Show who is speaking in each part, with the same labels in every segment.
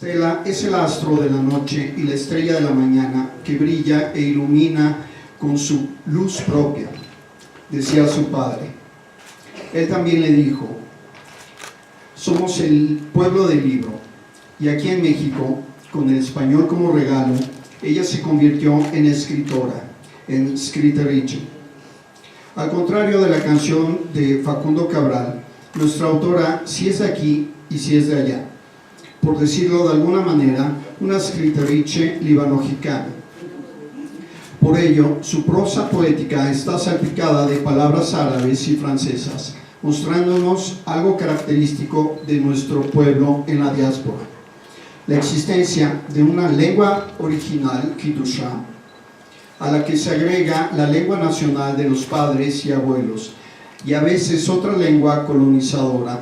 Speaker 1: Stella es el astro de la noche y la estrella de la mañana que brilla e ilumina con su luz propia, decía su padre. Él también le dijo: somos el pueblo del libro. Y aquí en México, con el español como regalo, ella se convirtió en escritora, en Skriterice. Al contrario de la canción de Facundo Cabral, nuestra autora sí es de aquí y sí es de allá. Por decirlo de alguna manera, una Skriterice libanojicana. Por ello, su prosa poética está salpicada de palabras árabes y francesas, mostrándonos algo característico de nuestro pueblo en la diáspora: la existencia de una lengua original, Kiddushá, a la que se agrega la lengua nacional de los padres y abuelos, y a veces otra lengua colonizadora.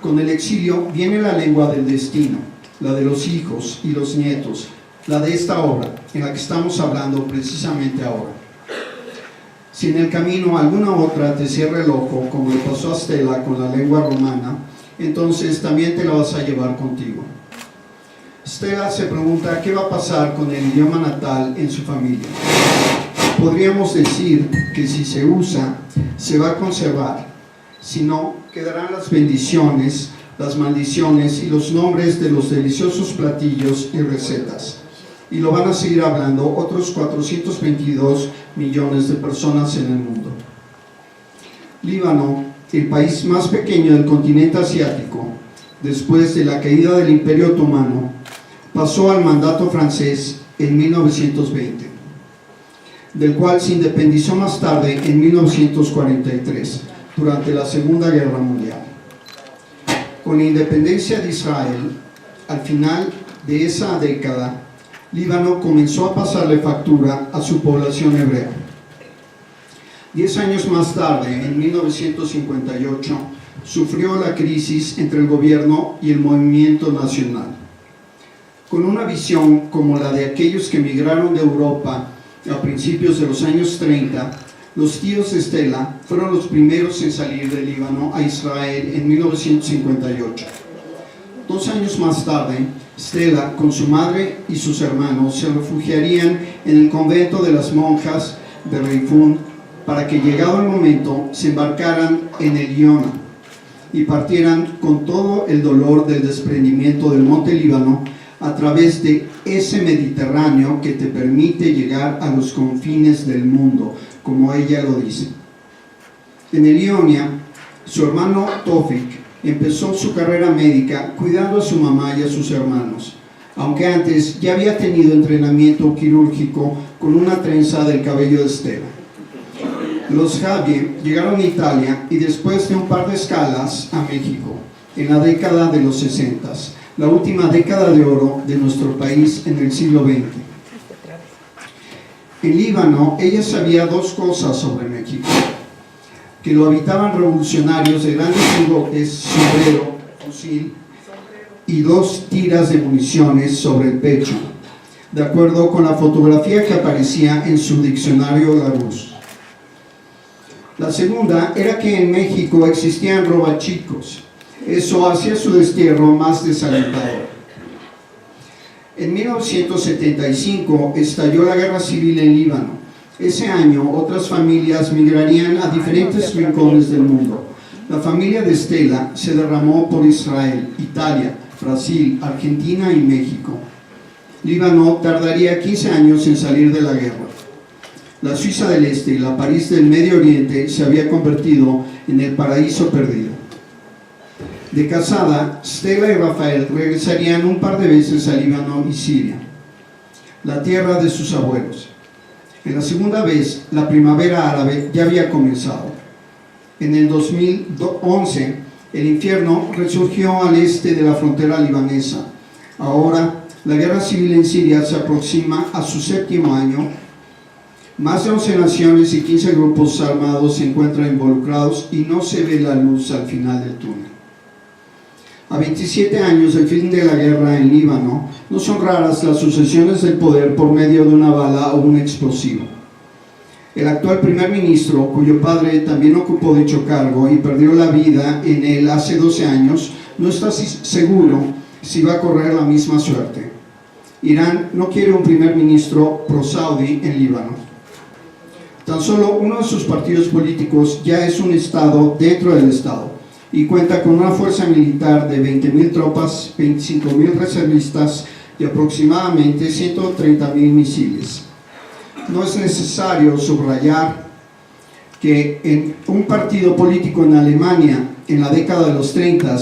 Speaker 1: Con el exilio viene la lengua del destino, la de los hijos y los nietos, la de esta obra, en la que estamos hablando precisamente ahora. Si en el camino alguna otra te cierra el ojo, como le pasó a Stella con la lengua romana, entonces también te la vas a llevar contigo. Stella se pregunta qué va a pasar con el idioma natal en su familia. Podríamos decir que si se usa, se va a conservar. Si no, quedarán las bendiciones, las maldiciones y los nombres de los deliciosos platillos y recetas. Y lo van a seguir hablando otros 422 millones de personas en el mundo. Líbano, el país más pequeño del continente asiático, después de la caída del Imperio Otomano, pasó al mandato francés en 1920, del cual se independizó más tarde en 1943, durante la Segunda Guerra Mundial. Con la independencia de Israel, al final de esa década, Líbano comenzó a pasarle factura a su población hebrea. 10 años más tarde, en 1958, sufrió la crisis entre el gobierno y el movimiento nacional. Con una visión como la de aquellos que emigraron de Europa a principios de los años 30, los tíos de Stella fueron los primeros en salir de Líbano a Israel en 1958. 2 años más tarde, Stella, con su madre y sus hermanos, se refugiarían en el convento de las monjas de Reifún para que, llegado el momento, se embarcaran en el Iona y partieran con todo el dolor del desprendimiento del monte Líbano a través de ese Mediterráneo que te permite llegar a los confines del mundo, como ella lo dice. En el Ionia, su hermano Tofik empezó su carrera médica cuidando a su mamá y a sus hermanos, aunque antes ya había tenido entrenamiento quirúrgico con una trenza del cabello de Stella. Los Javier llegaron a Italia y después de un par de escalas a México, en la década de los 60, la última década de oro de nuestro país en el siglo XX. En Líbano, ella sabía 2 cosas sobre México: que lo habitaban revolucionarios de grandes bigotes, sombrero, fusil y 2 tiras de municiones sobre el pecho, de acuerdo con la fotografía que aparecía en su diccionario Larousse. La segunda era que en México existían robachicos. Eso hacía su destierro más desalentador. En 1975 estalló la guerra civil en Líbano. Ese año otras familias migrarían a diferentes rincones del mundo. La familia de Stella se derramó por Israel, Italia, Brasil, Argentina y México. Líbano tardaría 15 años en salir de la guerra. La Suiza del Este y la París del Medio Oriente se había convertido en el paraíso perdido. De casada, Stella y Rafael regresarían un par de veces a Líbano y Siria, la tierra de sus abuelos. En la segunda vez, la primavera árabe ya había comenzado. En el 2011, el infierno resurgió al este de la frontera libanesa. Ahora, la guerra civil en Siria se aproxima a su 7º año. Más de 11 naciones y 15 grupos armados se encuentran involucrados y no se ve la luz al final del túnel. A 27 años del fin de la guerra en Líbano, no son raras las sucesiones del poder por medio de una bala o un explosivo. El actual primer ministro, cuyo padre también ocupó dicho cargo y perdió la vida en él hace 12 años, no está seguro si va a correr la misma suerte. Irán no quiere un primer ministro pro-saudí en Líbano. Tan solo uno de sus partidos políticos ya es un Estado dentro del Estado y cuenta con una fuerza militar de 20.000 tropas, 25.000 reservistas y aproximadamente 130.000 misiles. No es necesario subrayar que en un partido político en Alemania en la década de los 30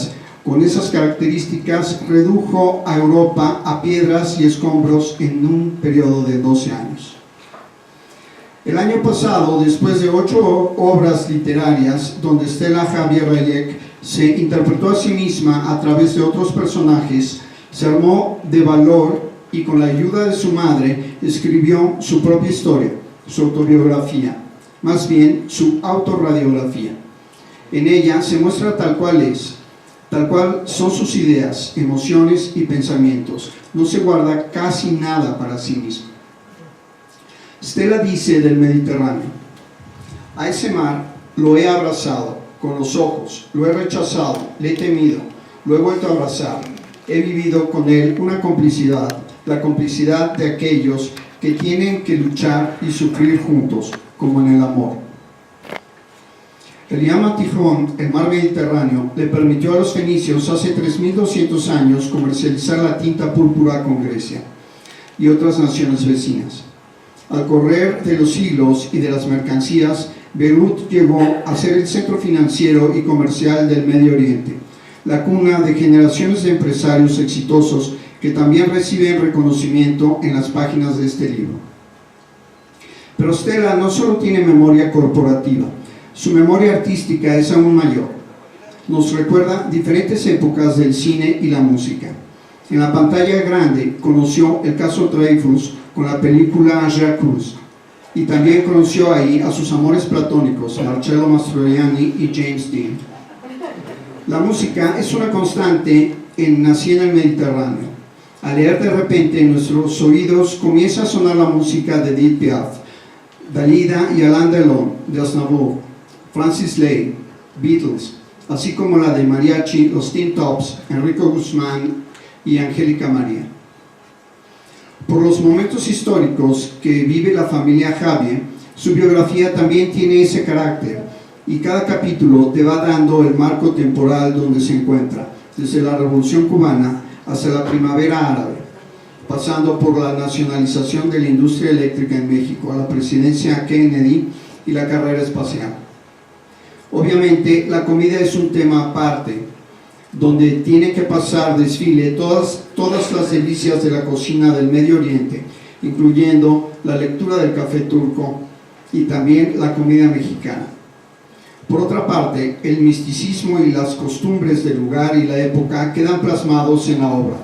Speaker 1: con esas características redujo a Europa a piedras y escombros en un periodo de 12 años. El año pasado, después de 8 obras literarias donde Stella Javier Reyek se interpretó a sí misma a través de otros personajes, se armó de valor y con la ayuda de su madre escribió su propia historia, su autobiografía, más bien su autorradiografía. En ella se muestra tal cual es, tal cual son sus ideas, emociones y pensamientos. No se guarda casi nada para sí misma. Stella dice del Mediterráneo: a ese mar lo he abrazado con los ojos, lo he rechazado, le he temido, lo he vuelto a abrazar, he vivido con él una complicidad, la complicidad de aquellos que tienen que luchar y sufrir juntos, como en el amor. El Yama Tijón, el mar Mediterráneo, le permitió a los fenicios hace 3.200 años comercializar la tinta púrpura con Grecia y otras naciones vecinas. Al correr de los siglos y de las mercancías, Beirut llegó a ser el centro financiero y comercial del Medio Oriente, la cuna de generaciones de empresarios exitosos que también reciben reconocimiento en las páginas de este libro. Pero Stella no solo tiene memoria corporativa, su memoria artística es aún mayor. Nos recuerda diferentes épocas del cine y la música. En la pantalla grande conoció el caso Dreyfus con la película Jacques, y también conoció ahí a sus amores platónicos, Marcello Mastroianni y James Dean. La música es una constante en Nací en el Mediterráneo. Al leer de repente en nuestros oídos comienza a sonar la música de Edith Piaf, Dalida y Alain Delon de Aznavour, Francis Lai, Beatles, así como la de mariachi, los Tin Tops, Enrico Guzmán y Angélica María. Por los momentos históricos que vive la familia Javier, su biografía también tiene ese carácter, y cada capítulo te va dando el marco temporal donde se encuentra, desde la Revolución Cubana hasta la Primavera Árabe, pasando por la nacionalización de la industria eléctrica en México, a la presidencia Kennedy y la carrera espacial. Obviamente, la comida es un tema aparte, donde tiene que pasar desfile todas las delicias de la cocina del Medio Oriente, incluyendo la lectura del café turco y también la comida mexicana. Por otra parte, el misticismo y las costumbres del lugar y la época quedan plasmados en la obra,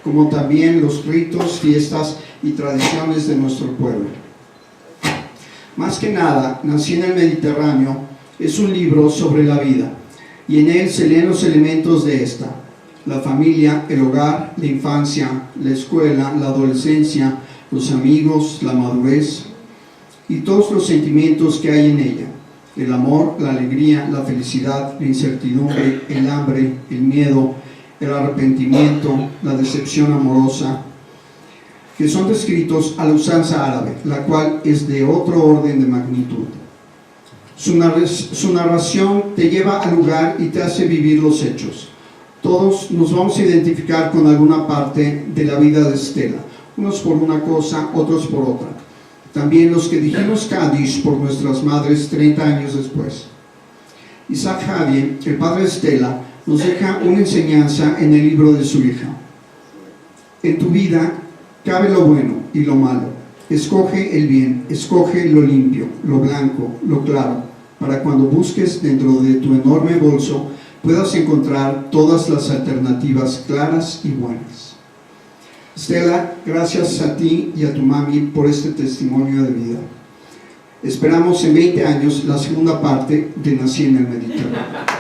Speaker 1: como también los ritos, fiestas y tradiciones de nuestro pueblo. Más que nada, Nací en el Mediterráneo es un libro sobre la vida, y en él se leen los elementos de esta: la familia, el hogar, la infancia, la escuela, la adolescencia, los amigos, la madurez y todos los sentimientos que hay en ella: el amor, la alegría, la felicidad, la incertidumbre, el hambre, el miedo, el arrepentimiento, la decepción amorosa, que son descritos a la usanza árabe, la cual es de otro orden de magnitud. Su narración te lleva al lugar y te hace vivir los hechos. Todos nos vamos a identificar con alguna parte de la vida de Stella, unos por una cosa, otros por otra. También los que dijimos Kaddish por nuestras madres 30 años después. Isaac Javier, el padre de Stella, nos deja una enseñanza en el libro de su hija. En tu vida cabe lo bueno y lo malo. Escoge el bien, escoge lo limpio, lo blanco, lo claro, para cuando busques dentro de tu enorme bolso puedas encontrar todas las alternativas claras y buenas. Stella, gracias a ti y a tu mami por este testimonio de vida. Esperamos en 20 años la segunda parte de Nací en el Mediterráneo.